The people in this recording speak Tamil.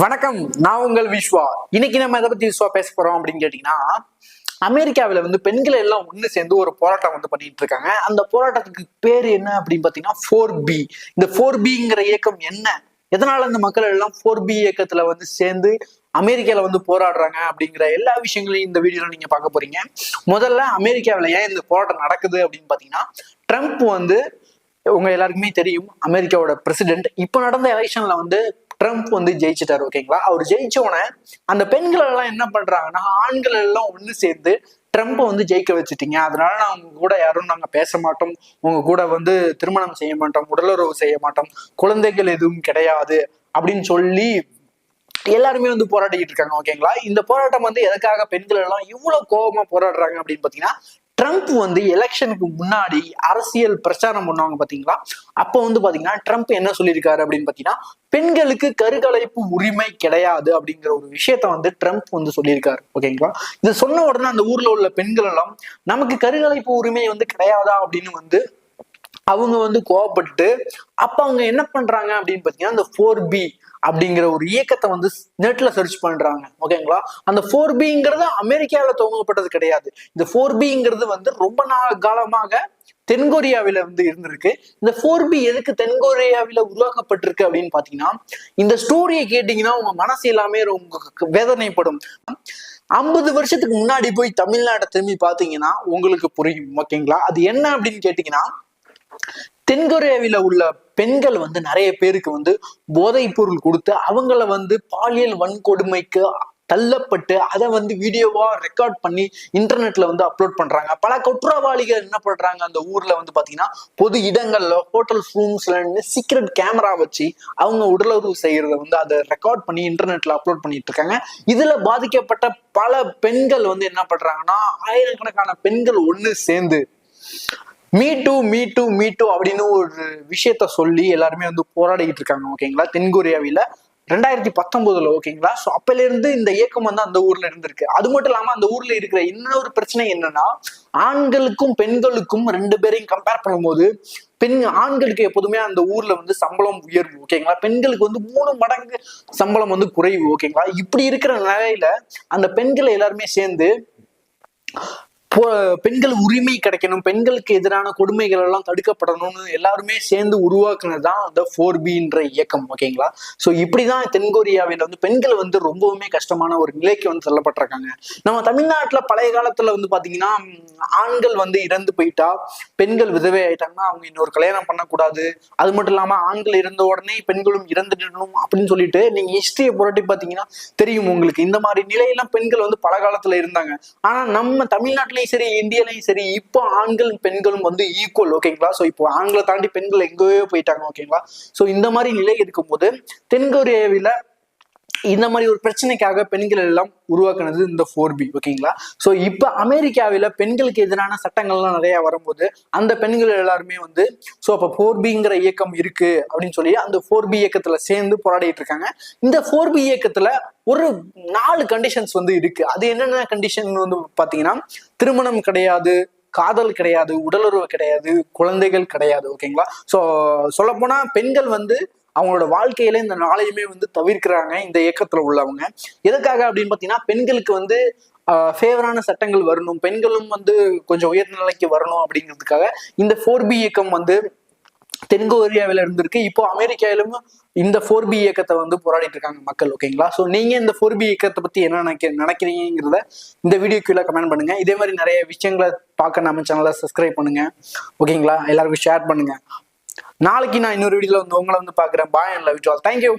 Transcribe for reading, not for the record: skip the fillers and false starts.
வணக்கம், நான் உங்கள் விஸ்வா. இன்னைக்கு நம்ம எதை பத்தி விஸ்வா பேச போறோம் அப்படின்னு கேட்டீங்கன்னா, அமெரிக்காவில பெண்களை எல்லாம் ஒண்ணு சேர்ந்து ஒரு போராட்டம் பண்ணிட்டு இருக்காங்க. அந்த போராட்டத்துக்கு பேர் என்ன அப்படின்னு பாத்தீங்கன்னா 4B. இந்த 4Bங்கிற இயக்கம் என்ன, எதனால இந்த மக்கள் எல்லாம் 4B இயக்கத்துல சேர்ந்து அமெரிக்கால போராடுறாங்க அப்படிங்கிற எல்லா விஷயங்களையும் இந்த வீடியோல நீங்க பார்க்க போறீங்க. முதல்ல அமெரிக்காவில ஏன் இந்த போராட்டம் நடக்குது அப்படின்னு பாத்தீங்கன்னா, ட்ரம்ப் உங்க எல்லாருக்குமே தெரியும், அமெரிக்காவோட பிரசிடென்ட். இப்ப நடந்த எலெக்ஷன்ல ட்ரம்ப் ஜெயிச்சிட்டாரு. ஓகேங்களா? அவர் ஜெயிச்ச உடனே அந்த பெண்கள் எல்லாம் என்ன பண்றாங்கன்னா, ஆண்கள் எல்லாம் ஒண்ணு சேர்ந்து ட்ரம்ப்பை ஜெயிக்க வச்சுட்டீங்க, அதனால நான் உங்க கூட யாரும் நாங்க பேச மாட்டோம், உங்க கூட திருமணம் செய்ய மாட்டோம், உடலுறவு செய்ய மாட்டோம், குழந்தைகள் எதுவும் கிடையாது அப்படின்னு சொல்லி எல்லாருமே போராடிக்கிட்டு இருக்காங்க. ஓகேங்களா? இந்த போராட்டம் எதுக்காக பெண்கள் எல்லாம் இவ்வளவு கோபமா போராடுறாங்க அப்படின்னு பாத்தீங்கன்னா, ட்ரம்ப் எலெக்ஷனுக்கு முன்னாடி அரசியல் பிரச்சாரம் பண்ணுவாங்க பாத்தீங்களா, அப்ப பாத்தீங்கன்னா ட்ரம்ப் என்ன சொல்லியிருக்காரு அப்படின்னு பாத்தீங்கன்னா, பெண்களுக்கு கருக்கலைப்பு உரிமை கிடையாது அப்படிங்கிற ஒரு விஷயத்த ட்ரம்ப் சொல்லியிருக்காரு. ஓகேங்களா? இது சொன்ன உடனே அந்த ஊர்ல உள்ள பெண்கள் எல்லாம் நமக்கு கருக்கலைப்பு உரிமை கிடையாதா அப்படின்னு அவங்க கோவப்பட்டு, அப்ப அவங்க என்ன பண்றாங்க அப்படின்னு பாத்தீங்கன்னா, இந்த 4B அப்படிங்கிற ஒரு இயக்கத்தை நெட்ல சர்ச் பண்றாங்க. ஓகேங்களா? அந்த 4Bங்கிறது அமெரிக்காவில துவங்கப்பட்டது கிடையாது. இந்த 4Bங்கிறது ரொம்ப நாள் காலமாக தென்கொரியாவில இருந்திருக்கு. இந்த 4B எதுக்கு தென்கொரியாவில உருவாக்கப்பட்டிருக்கு அப்படின்னு பாத்தீங்கன்னா, இந்த ஸ்டோரியை கேட்டீங்கன்னா உங்க மனசு எல்லாமே ரொம்ப வேதனைப்படும். 50 வருஷத்துக்கு முன்னாடி போய் தமிழ்நாட்டை திரும்பி பாத்தீங்கன்னா உங்களுக்கு புரியும். ஓகேங்களா? அது என்ன அப்படின்னு கேட்டீங்கன்னா, தென்கொரியாவில உள்ள பெண்கள் நிறைய பேருக்கு போதைப் பொருள் கொடுத்து அவங்கள பாலியல் வன்கொடுமைக்கு தள்ளப்பட்டு அதை வீடியோவா ரெக்கார்ட் பண்ணி இன்டர்நெட்ல அப்லோட் பண்றாங்க. பல குற்றவாளிகள் என்ன பண்றாங்க, அந்த ஊர்ல பாத்தீங்கன்னா பொது இடங்கள்ல, ஹோட்டல் ரூம்ஸ்ல சீக்ரெட் கேமரா வச்சு அவங்க உடலுறவு செய்யறத அதை ரெக்கார்ட் பண்ணி இன்டர்நெட்ல அப்லோட் பண்ணிட்டு இருக்காங்க. இதுல பாதிக்கப்பட்ட பல பெண்கள் என்ன பண்றாங்கன்னா, ஆயிரக்கணக்கான பெண்கள் ஒண்ணு சேர்ந்து மீ டூ அப்படின்னு ஒரு விஷயத்த சொல்லி எல்லாருமே போராடிக்கிட்டு இருக்காங்க. ஓகேங்களா? தென்கொரியாவில 2019. ஓகேங்களா? சோ அப்பல இருந்து இந்த இயக்கம் அந்த ஊர்ல இருந்திருக்கு. அது மட்டும் இல்லாம அந்த ஊர்ல இருக்கிற இன்னொரு பிரச்சனை என்னன்னா, ஆண்களுக்கும் பெண்களுக்கும் ரெண்டு பேரையும் கம்பேர் பண்ணும்போது ஆண்களுக்கு எப்போதுமே அந்த ஊர்ல சம்பளம் உயர்வு. ஓகேங்களா? பெண்களுக்கு 3 மடங்கு சம்பளம் குறைவு. ஓகேங்களா? இப்படி இருக்கிற நிலையில அந்த பெண்களை எல்லாருமே சேர்ந்து பெண்கள் உரிமை கிடைக்கணும், பெண்களுக்கு எதிரான கொடுமைகள் எல்லாம் தடுக்கப்படணும்னு எல்லாருமே சேர்ந்து உருவாக்குனதுதான் அந்த 4Bன்ற இயக்கம். ஓகேங்களா? சோ இப்படிதான் தென்கொரியாவில பெண்கள் ரொம்பவுமே கஷ்டமான ஒரு நிலைக்கு தள்ளப்பட்டிருக்காங்க. நம்ம தமிழ்நாட்டுல பழைய காலத்துல பாத்தீங்கன்னா, ஆண்கள் இறந்து போயிட்டா, பெண்கள் விதவை ஆயிட்டாங்கன்னா அவங்க இன்னொரு கல்யாணம் பண்ணக்கூடாது, அது மட்டும் இல்லாம ஆண்கள் இறந்த உடனே பெண்களும் இறந்துடணும் அப்படின்னு சொல்லிட்டு நீங்க ஹிஸ்டரியை புரட்டி பாத்தீங்கன்னா தெரியும் உங்களுக்கு. இந்த மாதிரி நிலையெல்லாம் பெண்கள் பல காலத்துல இருந்தாங்க. ஆனா நம்ம தமிழ்நாட்டிலையும் சரி, இந்தியாலையும் சரி, இப்போ ஆண்களும் பெண்களும் ஈக்குவல். ஓகேங்களா? சோ இப்போ ஆண்களை தாண்டி பெண்கள் எங்கேயோ போயிட்டாங்க. ஓகேங்களா? சோ இந்த மாதிரி நிலை இருக்கும்போது தென்கொரியாவில இந்த மாதிரி ஒரு பிரச்சனைக்காக பெண்கள் எல்லாம் உருவாக்குனது இந்த 4B. ஓகேங்களா? சோ இப்ப அமெரிக்காவில பெண்களுக்கு எதிரான சட்டங்கள்லாம் நிறைய வரும்போது அந்த பெண்கள் எல்லாருமே சோ அப்ப 4Bங்கிற இயக்கம் இருக்கு அப்படின்னு சொல்லி அந்த 4B இயக்கத்துல சேர்ந்து போராடிட்டு இருக்காங்க. இந்த 4B இயக்கத்துல ஒரு 4 கண்டிஷன்ஸ் இருக்கு. அது என்னென்ன கண்டிஷன் பாத்தீங்கன்னா, திருமணம் கிடையாது, காதல் கிடையாது, உடலுறவு கிடையாது, குழந்தைகள் கிடையாது. ஓகேங்களா? சோ சொல்ல போனா பெண்கள் அவங்களோட வாழ்க்கையில இந்த நாளையுமே தவிர்க்கிறாங்க இந்த இயக்கத்துல உள்ளவங்க. எதுக்காக அப்படின்னு பாத்தீங்கன்னா, பெண்களுக்கு ஃபேவரான சட்டங்கள் வரணும், பெண்களும் கொஞ்சம் உயர்ந்த நிலைக்கு வரணும் அப்படிங்கிறதுக்காக இந்த 4B இயக்கம் தென்கொரியாவில இருந்திருக்கு. இப்போ அமெரிக்காவிலும் இந்த 4B இயக்கத்தை போராடிட்டு இருக்காங்க மக்கள். ஓகேங்களா? சோ நீங்க இந்த 4B இயக்கத்தை பத்தி என்ன நினைக்கிறீங்கிறத இந்த வீடியோ கீழே கமெண்ட் பண்ணுங்க. இதே மாதிரி நிறைய விஷயங்களை பார்க்க நம்ம சேனலை சப்ஸ்கிரைப் பண்ணுங்க. ஓகேங்களா? எல்லாருக்கும் ஷேர் பண்ணுங்க. நாளைக்கு நான் இன்னொரு வீடியோல உங்களை பாக்குறேன். Bye and love you all. Thank you.